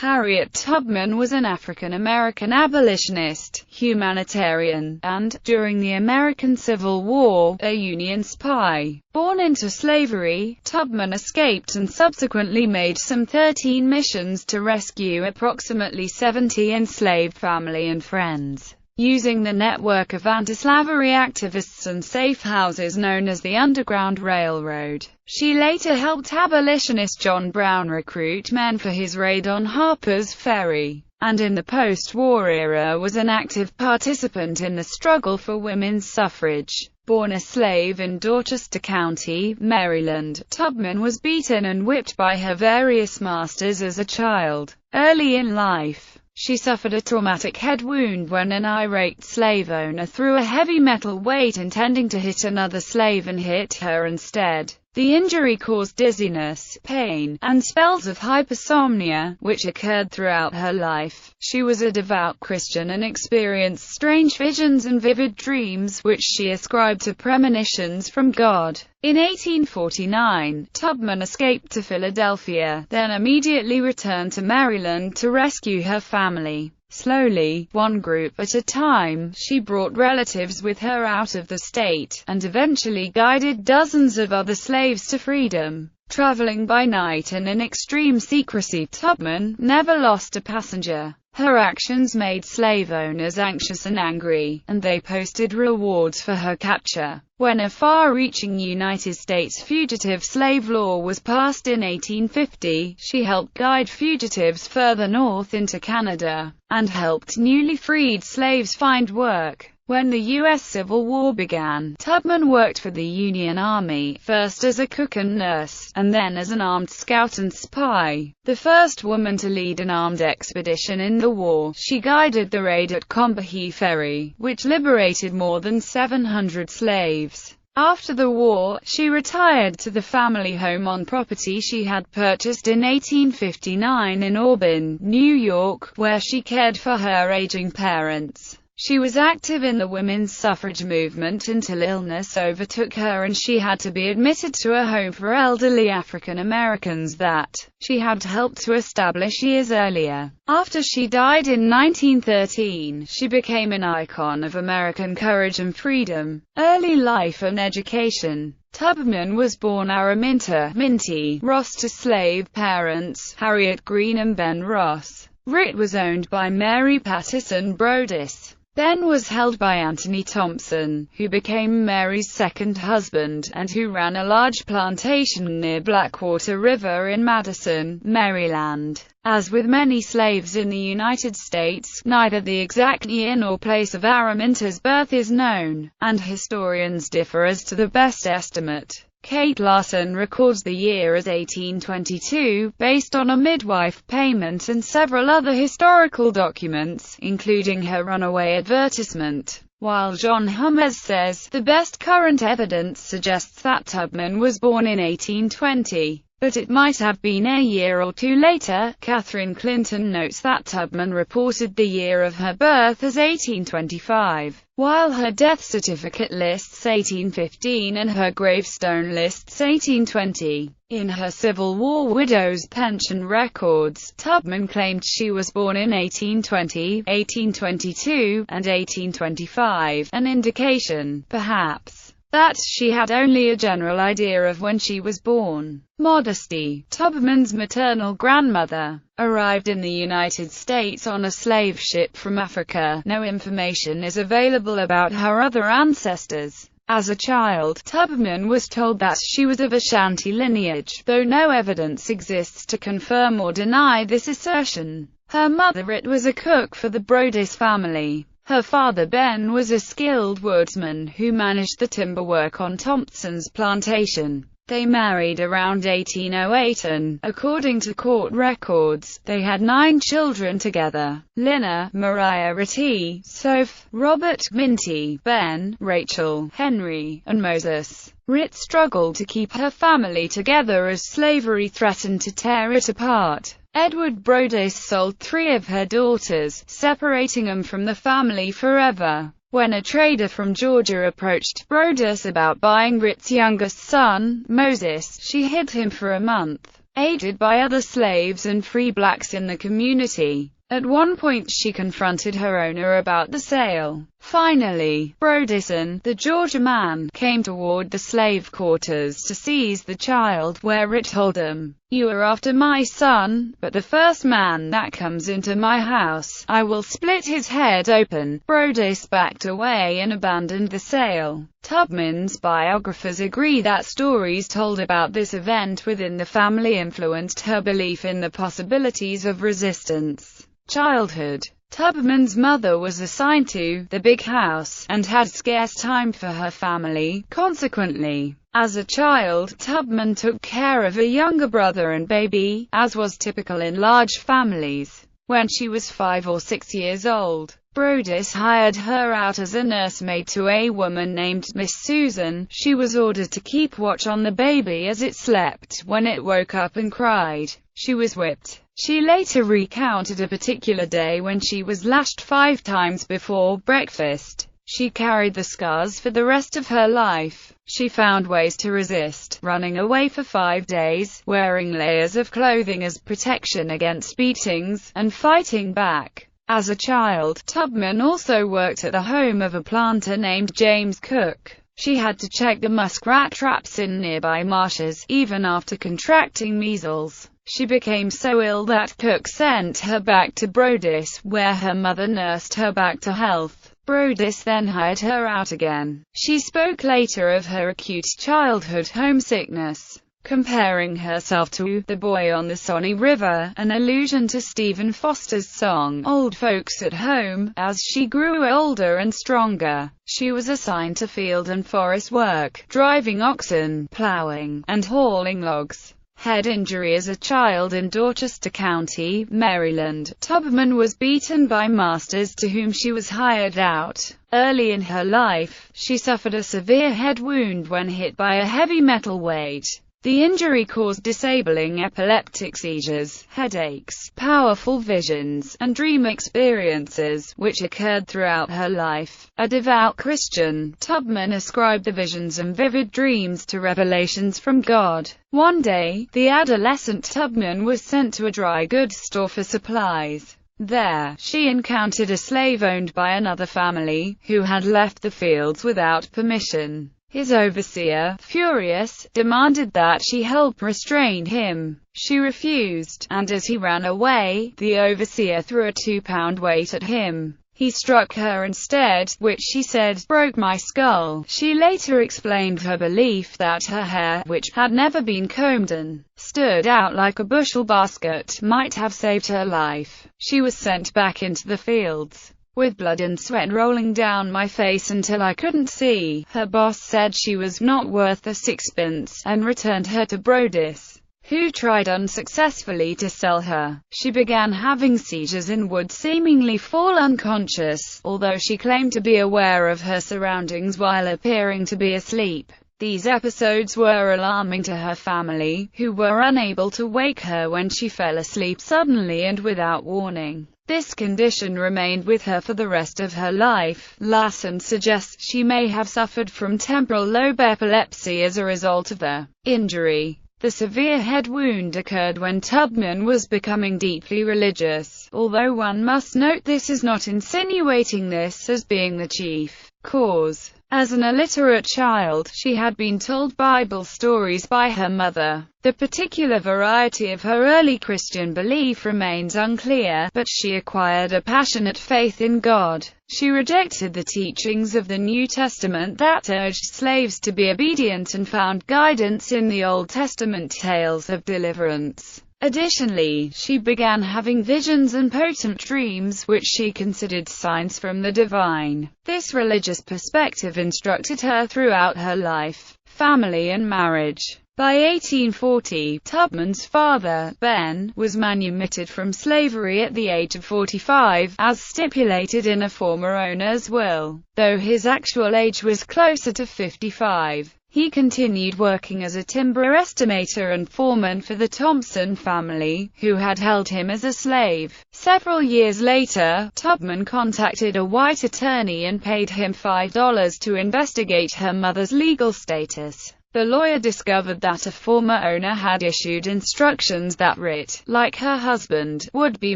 Harriet Tubman was an African-American abolitionist, humanitarian, and, during the American Civil War, a Union spy. Born into slavery, Tubman escaped and subsequently made some 13 missions to rescue approximately 70 enslaved family and friends. Using the network of anti-slavery activists and safe houses known as the Underground Railroad, she later helped abolitionist John Brown recruit men for his raid on Harper's Ferry, and in the post-war era was an active participant in the struggle for women's suffrage. Born a slave in Dorchester County, Maryland, Tubman was beaten and whipped by her various masters as a child. Early in life, she suffered a traumatic head wound when an irate slave owner threw a heavy metal weight intending to hit another slave and hit her instead. The injury caused dizziness, pain, and spells of hypersomnia, which occurred throughout her life. She was a devout Christian and experienced strange visions and vivid dreams, which she ascribed to premonitions from God. In 1849, Tubman escaped to Philadelphia, then immediately returned to Maryland to rescue her family. Slowly, one group at a time, she brought relatives with her out of the state, and eventually guided dozens of other slaves to freedom. Traveling by night and in extreme secrecy, Tubman never lost a passenger. Her actions made slave owners anxious and angry, and they posted rewards for her capture. When a far-reaching United States fugitive slave law was passed in 1850, she helped guide fugitives further north into Canada, and helped newly freed slaves find work. When the U.S. Civil War began, Tubman worked for the Union Army, first as a cook and nurse, and then as an armed scout and spy. The first woman to lead an armed expedition in the war, she guided the raid at Combahee Ferry, which liberated more than 700 slaves. After the war, she retired to the family home on property she had purchased in 1859 in Auburn, New York, where she cared for her aging parents. She was active in the women's suffrage movement until illness overtook her and she had to be admitted to a home for elderly African Americans that she had helped to establish years earlier. After she died in 1913, she became an icon of American courage and freedom. Early life and education. Tubman was born Araminta Minty Ross to slave parents, Harriet Green and Ben Ross. Rit was owned by Mary Pattison Brodess. Ben was held by Anthony Thompson, who became Mary's second husband, and who ran a large plantation near Blackwater River in Madison, Maryland. As with many slaves in the United States, neither the exact year nor place of Araminta's birth is known, and historians differ as to the best estimate. Kate Larson records the year as 1822, based on a midwife payment and several other historical documents, including her runaway advertisement. While John Hummers says, the best current evidence suggests that Tubman was born in 1820. But it might have been a year or two later. Catherine Clinton notes that Tubman reported the year of her birth as 1825, while her death certificate lists 1815 and her gravestone lists 1820. In her Civil War widow's pension records, Tubman claimed she was born in 1820, 1822, and 1825, an indication, perhaps, that she had only a general idea of when she was born. Modesty. Tubman's maternal grandmother arrived in the United States on a slave ship from Africa. No information is available about her other ancestors. As a child, Tubman was told that she was of Ashanti lineage, though no evidence exists to confirm or deny this assertion. Her mother Rit was a cook for the Brodess family. Her father Ben was a skilled woodsman who managed the timber work on Thompson's plantation. They married around 1808 and, according to court records, they had 9 children together: Lina, Mariah Ritty, Soph, Robert, Minty, Ben, Rachel, Henry, and Moses. Rit struggled to keep her family together as slavery threatened to tear it apart. Edward Brodess sold 3 of her daughters, separating them from the family forever. When a trader from Georgia approached Brodess about buying Rit's youngest son, Moses, she hid him for a month. aided by other slaves and free blacks in the community. At one point she confronted her owner about the sale. Finally, Brodesson, the Georgia man, came toward the slave quarters to seize the child, where it told him, "You are after my son, but the first man that comes into my house, I will split his head open." Brodesson backed away and abandoned the sale. Tubman's biographers agree that stories told about this event within the family influenced her belief in the possibilities of resistance. Childhood. Tubman's mother was assigned to the big house, and had scarce time for her family. Consequently, as a child, Tubman took care of a younger brother and baby, as was typical in large families. When she was 5 or 6 years old, Brodesson hired her out as a nursemaid to a woman named Miss Susan. She was ordered to keep watch on the baby as it slept. When it woke up and cried, she was whipped. She later recounted a particular day when she was lashed 5 times before breakfast. She carried the scars for the rest of her life. She found ways to resist, running away for 5 days, wearing layers of clothing as protection against beatings, and fighting back. As a child, Tubman also worked at the home of a planter named James Cook. She had to check the muskrat traps in nearby marshes, even after contracting measles. She became so ill that Cook sent her back to Brodesson, where her mother nursed her back to health. Brodesson then hired her out again. She spoke later of her acute childhood homesickness, comparing herself to "the boy on the Sonny River," an allusion to Stephen Foster's song "Old Folks at Home." As she grew older and stronger, she was assigned to field and forest work, driving oxen, plowing, and hauling logs. Head injury. As a child in Dorchester County, Maryland, Tubman was beaten by masters to whom she was hired out. Early in her life, she suffered a severe head wound when hit by a heavy metal weight. The injury caused disabling epileptic seizures, headaches, powerful visions, and dream experiences, which occurred throughout her life. A devout Christian, Tubman ascribed the visions and vivid dreams to revelations from God. One day, the adolescent Tubman was sent to a dry goods store for supplies. There, she encountered a slave owned by another family, who had left the fields without permission. His overseer, furious, demanded that she help restrain him. She refused, and as he ran away, the overseer threw a 2-pound weight at him. He struck her instead, which she said broke my skull. She later explained her belief that her hair, which had never been combed and stood out like a bushel basket, might have saved her life. She was sent back into the fields, with blood and sweat rolling down my face until I couldn't see. Her boss said she was not worth a sixpence, and returned her to Brodesson, who tried unsuccessfully to sell her. She began having seizures and would seemingly fall unconscious, although she claimed to be aware of her surroundings while appearing to be asleep. These episodes were alarming to her family, who were unable to wake her when she fell asleep suddenly and without warning. This condition remained with her for the rest of her life. Lassen suggests she may have suffered from temporal lobe epilepsy as a result of the injury. The severe head wound occurred when Tubman was becoming deeply religious, although one must note this is not insinuating this as being the chief cause. As an illiterate child, she had been told Bible stories by her mother. The particular variety of her early Christian belief remains unclear, but she acquired a passionate faith in God. She rejected the teachings of the New Testament that urged slaves to be obedient and found guidance in the Old Testament tales of deliverance. Additionally, she began having visions and potent dreams, which she considered signs from the divine. This religious perspective instructed her throughout her life, family and marriage. By 1840, Tubman's father, Ben, was manumitted from slavery at the age of 45, as stipulated in a former owner's will, though his actual age was closer to 55. He continued working as a timber estimator and foreman for the Thompson family, who had held him as a slave. Several years later, Tubman contacted a white attorney and paid him $5 to investigate her mother's legal status. The lawyer discovered that a former owner had issued instructions that Rit, like her husband, would be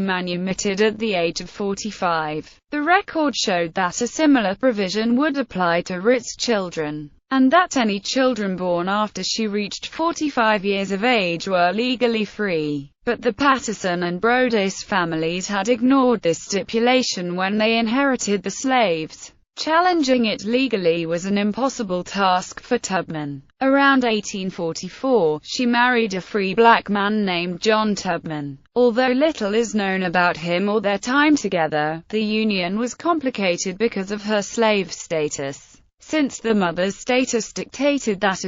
manumitted at the age of 45. The record showed that a similar provision would apply to Rit's children, and that any children born after she reached 45 years of age were legally free. But the Patterson and Brodess families had ignored this stipulation when they inherited the slaves. Challenging it legally was an impossible task for Tubman. Around 1844, she married a free black man named John Tubman. Although little is known about him or their time together, the union was complicated because of her slave status. Since the mother's status dictated that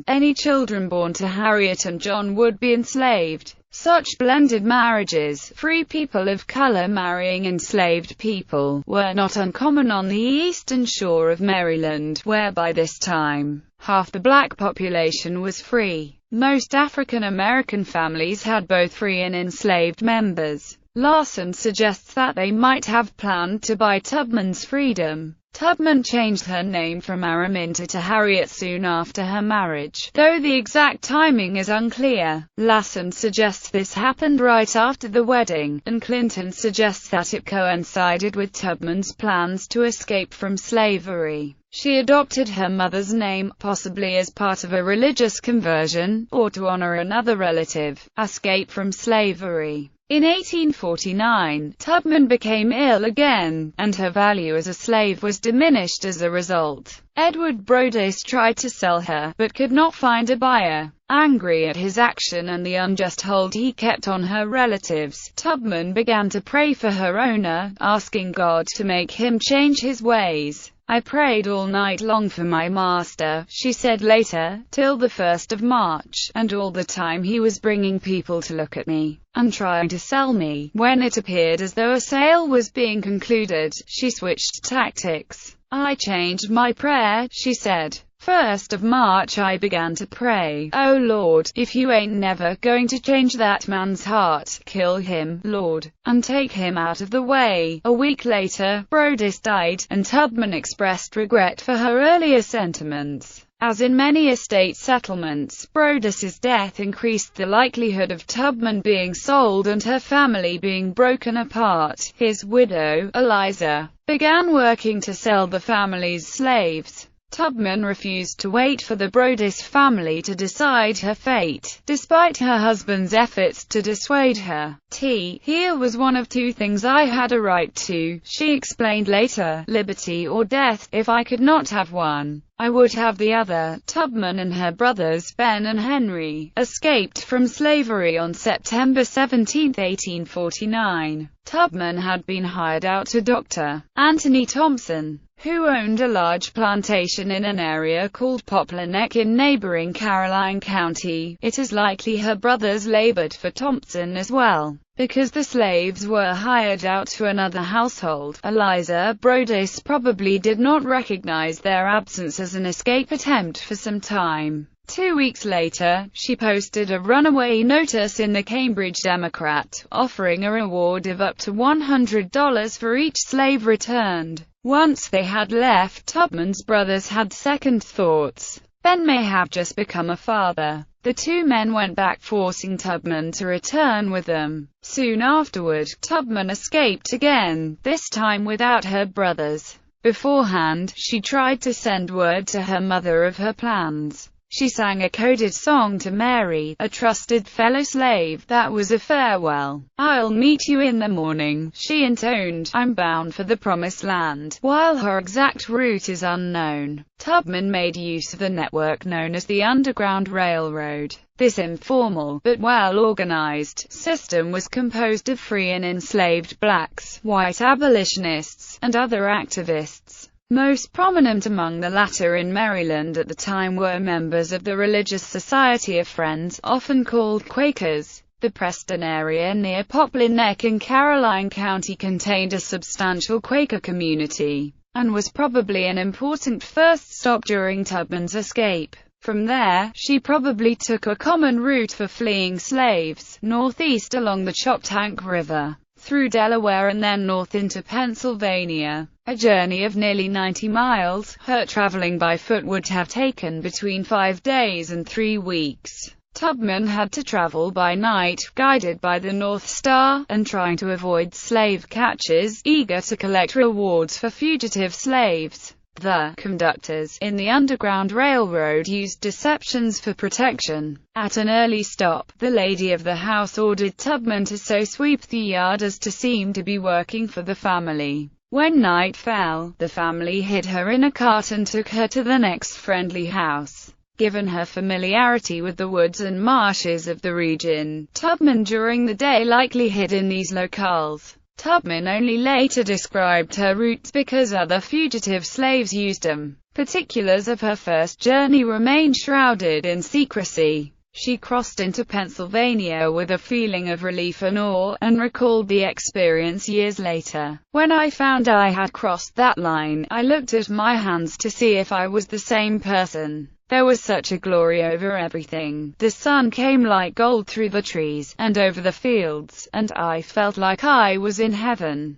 any children born to Harriet and John would be enslaved. Such blended marriages, free people of color marrying enslaved people, were not uncommon on the eastern shore of Maryland, where by this time, half the black population was free. Most African American families had both free and enslaved members. Larson suggests that they might have planned to buy Tubman's freedom. Tubman changed her name from Araminta to Harriet soon after her marriage, though the exact timing is unclear. Larson suggests this happened right after the wedding, and Clinton suggests that it coincided with Tubman's plans to escape from slavery. She adopted her mother's name, possibly as part of a religious conversion, or to honor another relative. Escape from slavery. In 1849, Tubman became ill again, and her value as a slave was diminished as a result. Edward Brodess tried to sell her, but could not find a buyer. Angry at his action and the unjust hold he kept on her relatives, Tubman began to pray for her owner, asking God to make him change his ways. "I prayed all night long for my master," she said later, "till the 1st of March, and all the time he was bringing people to look at me, and trying to sell me. When it appeared as though a sale was being concluded, she switched tactics. I changed my prayer," she said. 1st of March I began to pray, "Oh Lord, if you ain't never going to change that man's heart, kill him, Lord, and take him out of the way." A week later, Brodess died, and Tubman expressed regret for her earlier sentiments. As in many estate settlements, Brodess's death increased the likelihood of Tubman being sold and her family being broken apart. His widow, Eliza, began working to sell the family's slaves. Tubman refused to wait for the Brodess family to decide her fate, despite her husband's efforts to dissuade her. "Here was one of two things I had a right to," she explained later, "liberty or death. If I could not have one, I would have the other." Tubman and her brothers, Ben and Henry, escaped from slavery on September 17, 1849. Tubman had been hired out to Dr. Anthony Thompson, who owned a large plantation in an area called Poplar Neck in neighboring Caroline County. It is likely her brothers labored for Thompson as well, because the slaves were hired out to another household. Eliza Brodess probably did not recognize their absence as an escape attempt for some time. 2 weeks later, she posted a runaway notice in the Cambridge Democrat, offering a reward of up to $100 for each slave returned. Once they had left, Tubman's brothers had second thoughts. Ben may have just become a father. The two men went back, forcing Tubman to return with them. Soon afterward, Tubman escaped again, this time without her brothers. Beforehand, she tried to send word to her mother of her plans. She sang a coded song to Mary, a trusted fellow slave, that was a farewell. "I'll meet you in the morning," she intoned. "I'm bound for the promised land." While her exact route is unknown, Tubman made use of the network known as the Underground Railroad. This informal, but well-organized, system was composed of free and enslaved blacks, white abolitionists, and other activists. Most prominent among the latter in Maryland at the time were members of the Religious Society of Friends, often called Quakers. The Preston area near Poplar Neck in Caroline County contained a substantial Quaker community, and was probably an important first stop during Tubman's escape. From there, she probably took a common route for fleeing slaves, northeast along the Choptank River. through Delaware and then north into Pennsylvania. A journey of nearly 90 miles, her traveling by foot would have taken between 5 days and 3 weeks. Tubman had to travel by night, guided by the North Star, and trying to avoid slave catchers, eager to collect rewards for fugitive slaves. The conductors in the Underground Railroad used deceptions for protection. At an early stop, the lady of the house ordered Tubman to so sweep the yard as to seem to be working for the family. When night fell, the family hid her in a cart and took her to the next friendly house. Given her familiarity with the woods and marshes of the region, Tubman during the day likely hid in these locales. Tubman only later described her routes because other fugitive slaves used them. Particulars of her first journey remain shrouded in secrecy. She crossed into Pennsylvania with a feeling of relief and awe, and recalled the experience years later. When I found I had crossed that line, I looked at my hands to see if I was the same person. There was such a glory over everything. The sun came like gold through the trees, and over the fields, and I felt like I was in heaven.